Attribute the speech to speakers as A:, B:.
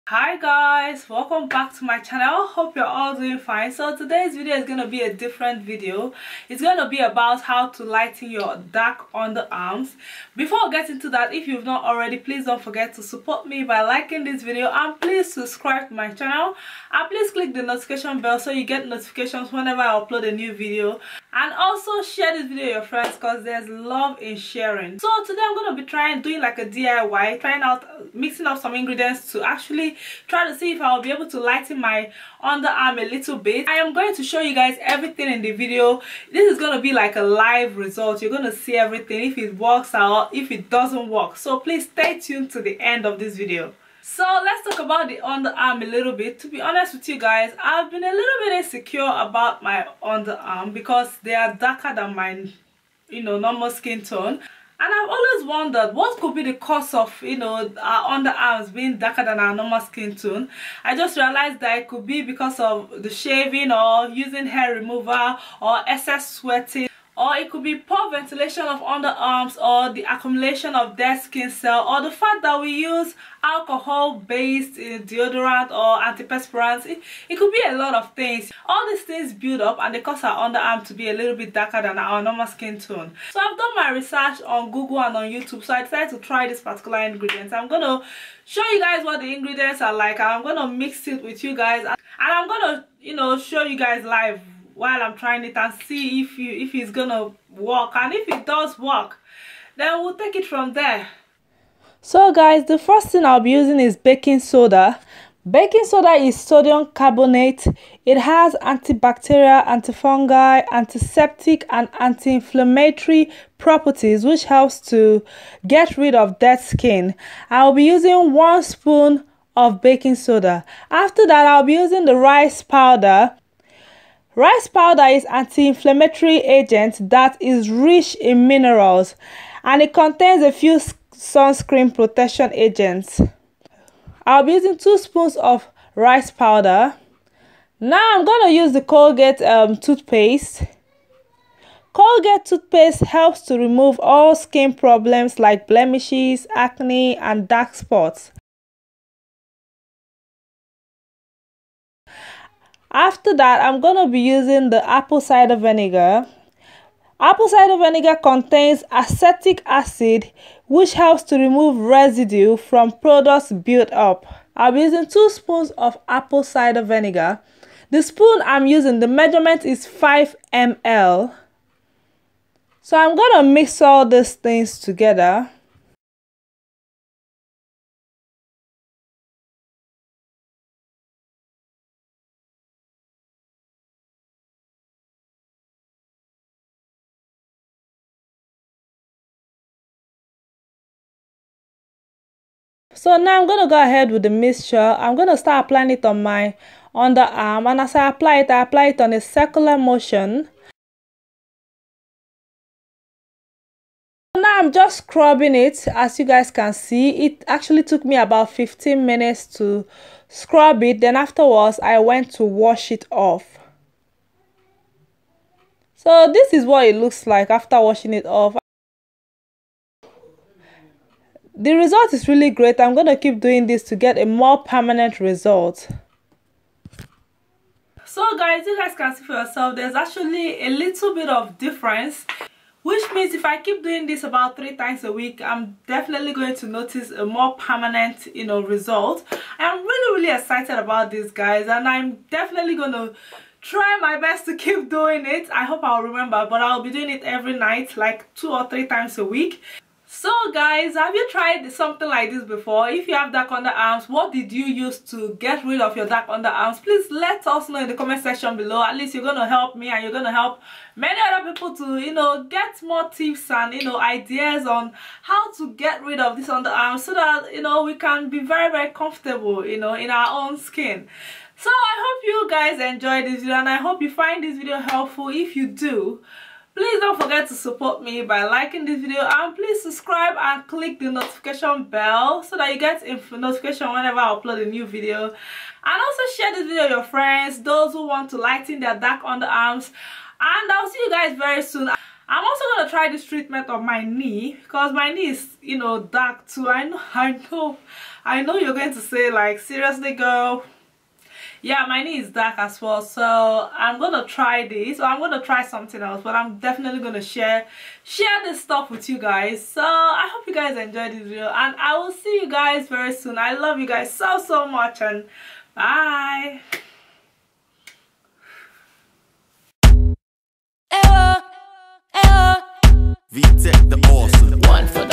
A: Hi guys, welcome back to my channel. Hope you're all doing fine. So today's video is going to be a different video. It's going to be about how to lighten your dark underarms. Before I get into that, if you've not already, please don't forget to support me by liking this video, and please subscribe to my channel, and please click the notification bell so you get notifications whenever I upload a new video. And also share this video with your friends because there's love in sharing. So today I'm going to be doing like a DIY, trying out mixing up some ingredients to actually try to see if I'll be able to lighten my underarm a little bit. I am going to show you guys everything in the video. This is going to be like a live result. You're going to see everything, if it works or if it doesn't work. So please stay tuned to the end of this video. So let's talk about the underarm a little bit. To be honest with you guys, I've been a little bit insecure about my underarm because they are darker than my normal skin tone. And I've always wondered what could be the cause of our underarms being darker than our normal skin tone. I just realized that it could be because of the shaving or using hair remover or excess sweating, or it could be poor ventilation of underarms, or the accumulation of dead skin cell, or the fact that we use alcohol-based deodorant or antiperspirants. It could be a lot of things. All these things build up and they cause our underarm to be a little bit darker than our normal skin tone. So I've done my research on Google and on YouTube, so I decided to try this particular ingredient. I'm going to show you guys what the ingredients are like, and I'm going to mix it with you guys, and I'm going to show you guys live while I'm trying it and see if it's gonna work. And if it does work, then we'll take it from there. So guys, the first thing I'll be using is baking soda. Baking soda is sodium carbonate. It has antibacterial, antifungal, antiseptic and anti-inflammatory properties, which helps to get rid of dead skin. I'll be using 1 spoon of baking soda. After that, I'll be using the rice powder. Rice powder is anti-inflammatory agent that is rich in minerals, and it contains a few sunscreen protection agents. I'll be using 2 spoons of rice powder. Now I'm going to use the Colgate toothpaste. Colgate toothpaste helps to remove all skin problems like blemishes, acne, and dark spots. After that, I'm going to be using the apple cider vinegar. Apple cider vinegar contains acetic acid, which helps to remove residue from products built up. I'll be using 2 spoons of apple cider vinegar. The spoon I'm using, the measurement is 5 ml. So I'm going to mix all these things together. So now I'm going to go ahead with the mixture. I'm going to start applying it on my underarm, and as I apply it on a circular motion. Now I'm just scrubbing it. As you guys can see, it actually took me about 15 minutes to scrub it. Then afterwards, I went to wash it off. So this is what it looks like after washing it off. The result is really great. I'm going to keep doing this to get a more permanent result. So guys, you guys can see for yourself, there's actually a little bit of difference, which means if I keep doing this about 3 times a week, I'm definitely going to notice a more permanent result. I'm really excited about this, guys, and I'm definitely going to try my best to keep doing it. I hope I'll remember, but I'll be doing it every night, like 2 or 3 times a week. So guys, have you tried something like this before? If you have dark underarms, what did you use to get rid of your dark underarms? Please let us know in the comment section below. At least you're going to help me, and you're going to help many other people to get more tips and ideas on how to get rid of this underarms, so that we can be very comfortable in our own skin. So I hope you guys enjoyed this video, and I hope you find this video helpful. If you do, please don't forget to support me by liking this video, and please subscribe and click the notification bell so that you get notification whenever I upload a new video. And also share this video with your friends, those who want to lighten their dark underarms. And I'll see you guys very soon. I'm also gonna try this treatment on my knee because my knee is, you know, dark too. I know you're going to say like, seriously girl. Yeah, my knee is dark as well, so I'm gonna try this, or I'm gonna try something else, but I'm definitely gonna share this stuff with you guys. So I hope you guys enjoyed this video, and I will see you guys very soon. I love you guys so much, and bye.
B: VTech the awesome one for